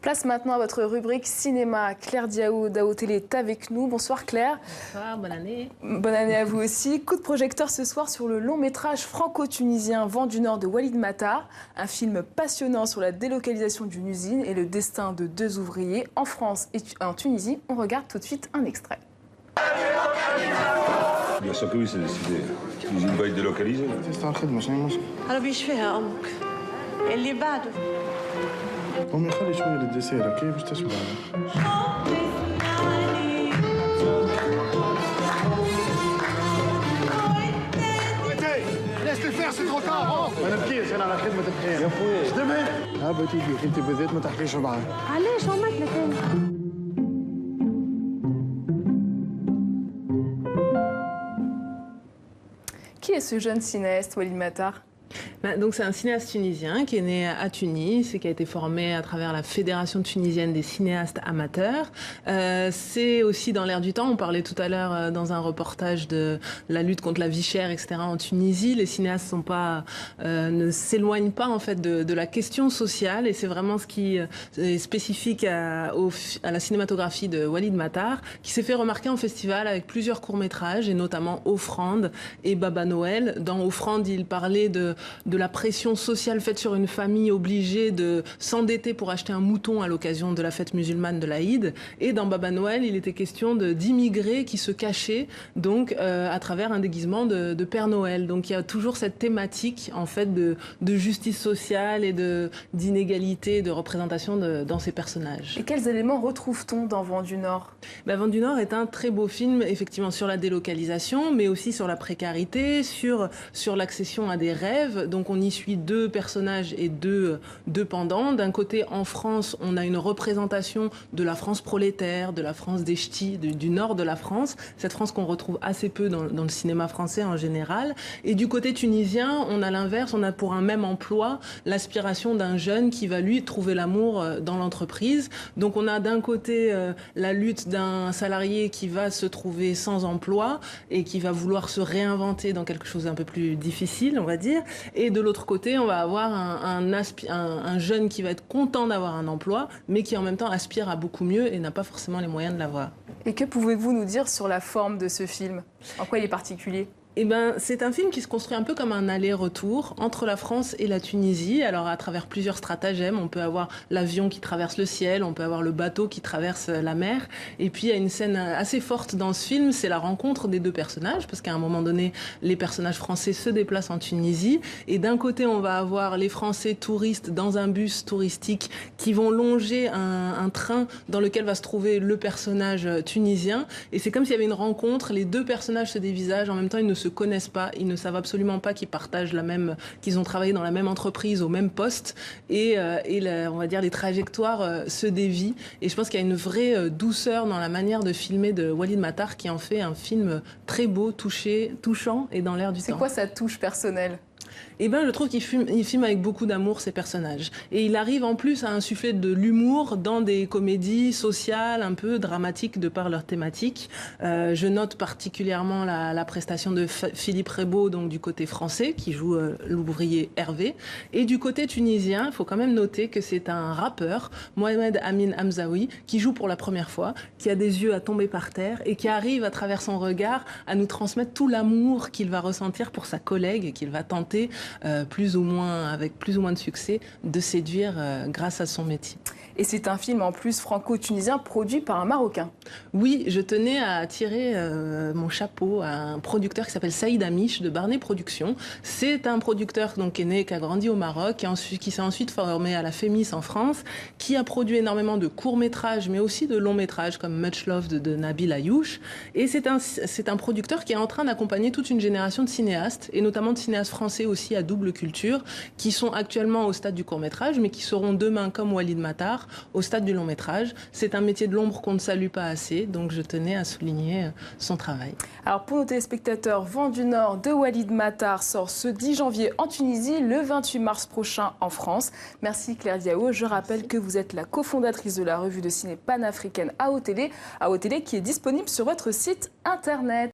Place maintenant à votre rubrique cinéma. Claire Diao d'AO Télé est avec nous. Bonsoir Claire. Bonsoir, bonne année. Bonne année à vous aussi. Coup de projecteur ce soir sur le long métrage franco-tunisien Vent du Nord de Walid Matar. Un film passionnant sur la délocalisation d'une usine et le destin de deux ouvriers en France et en Tunisie. On regarde tout de suite un extrait. Bien sûr que oui, c'est décidé. L'usine va être délocalisée. ربي يشفيها امك اللي بعده. أمي خلي شوية للدسيرة كيف باش تشبع. Laisse-les faire, c'est trop tard. ما نبكيش أنا على خدمة الخير. يا خويا. خدمة؟ ها بتيجي أنت بالذات ما تحكيش معاه. علاش عملت لك انا؟ Qui est ce jeune cinéaste, Walid Matar ? Donc c'est un cinéaste tunisien qui est né à Tunis et qui a été formé à travers la Fédération tunisienne des cinéastes amateurs. C'est aussi dans l'air du temps. On parlait tout à l'heure dans un reportage de la lutte contre la vie chère, etc. en Tunisie. Les cinéastes ne s'éloignent pas en fait de la question sociale et c'est vraiment ce qui est spécifique à la cinématographie de Walid Matar, qui s'est fait remarquer en festival avec plusieurs courts-métrages et notamment Offrande et Baba Noël. Dans Offrande, il parlait de la pression sociale faite sur une famille obligée de s'endetter pour acheter un mouton à l'occasion de la fête musulmane de l'Aïd. Et dans Baba Noël, il était question d'immigrés qui se cachaient donc à travers un déguisement de Père Noël. Donc il y a toujours cette thématique en fait de justice sociale et d'inégalité, de représentation dans ces personnages. Et quels éléments retrouve-t-on dans Vent du Nord ? Vent du Nord est un très beau film, effectivement, sur la délocalisation, mais aussi sur la précarité, sur l'accession à des rêves. Donc on y suit deux personnages et deux pendants. D'un côté, en France, on a une représentation de la France prolétaire, de la France des ch'tis, du nord de la France, cette France qu'on retrouve assez peu dans le cinéma français en général. Et du côté tunisien, on a l'inverse, on a pour un même emploi l'aspiration d'un jeune qui va lui trouver l'amour dans l'entreprise. Donc on a d'un côté la lutte d'un salarié qui va se trouver sans emploi et qui va vouloir se réinventer dans quelque chose d'un peu plus difficile, on va dire. Et de l'autre côté, on va avoir un jeune qui va être content d'avoir un emploi, mais qui en même temps aspire à beaucoup mieux et n'a pas forcément les moyens de l'avoir. Et que pouvez-vous nous dire sur la forme de ce film ? En quoi il est particulier ? C'est un film qui se construit un peu comme un aller-retour entre la France et la Tunisie. Alors, à travers plusieurs stratagèmes, on peut avoir l'avion qui traverse le ciel, on peut avoir le bateau qui traverse la mer. Et puis, il y a une scène assez forte dans ce film, c'est la rencontre des deux personnages, parce qu'à un moment donné, les personnages français se déplacent en Tunisie. Et d'un côté, on va avoir les Français touristes dans un bus touristique qui vont longer un train dans lequel va se trouver le personnage tunisien. Et c'est comme s'il y avait une rencontre, les deux personnages se dévisagent, en même temps, ils ne se connaissent pas, ils ne savent absolument pas qu'ils partagent qu'ils ont travaillé dans la même entreprise, au même poste, et on va dire les trajectoires se dévient. Et je pense qu'il y a une vraie douceur dans la manière de filmer de Walid Matar qui en fait un film très beau, touchant et dans l'air du temps. C'est quoi sa touche personnelle ? Je trouve qu'il filme avec beaucoup d'amour ces personnages. Et il arrive en plus à insuffler de l'humour dans des comédies sociales un peu dramatiques de par leur thématique. Je note particulièrement la prestation de Philippe Rebaud, donc du côté français, qui joue l'ouvrier Hervé. Et du côté tunisien, il faut quand même noter que c'est un rappeur, Mohamed Amin Hamzaoui, qui joue pour la première fois, qui a des yeux à tomber par terre et qui arrive à travers son regard à nous transmettre tout l'amour qu'il va ressentir pour sa collègue et qu'il va tenter avec plus ou moins de succès, de séduire grâce à son métier. Et c'est un film en plus franco-tunisien produit par un Marocain. Oui, je tenais à tirer mon chapeau à un producteur qui s'appelle Saïd Amish de Barnet Productions. C'est un producteur donc, qui est né, qui a grandi au Maroc, qui s'est ensuite formé à la Fémis en France, qui a produit énormément de courts-métrages, mais aussi de longs-métrages comme Much Love de Nabil Ayouch. Et c'est un producteur qui est en train d'accompagner toute une génération de cinéastes, et notamment de cinéastes français aussi à double culture, qui sont actuellement au stade du court-métrage, mais qui seront demain, comme Walid Matar, au stade du long-métrage. C'est un métier de l'ombre qu'on ne salue pas assez, donc je tenais à souligner son travail. Alors pour nos téléspectateurs, Vent du Nord de Walid Matar sort ce 10 janvier en Tunisie, le 28 mars prochain en France. Merci Claire Diao. Je rappelle que vous êtes la cofondatrice de la revue de ciné panafricaine AO Télé qui est disponible sur votre site internet.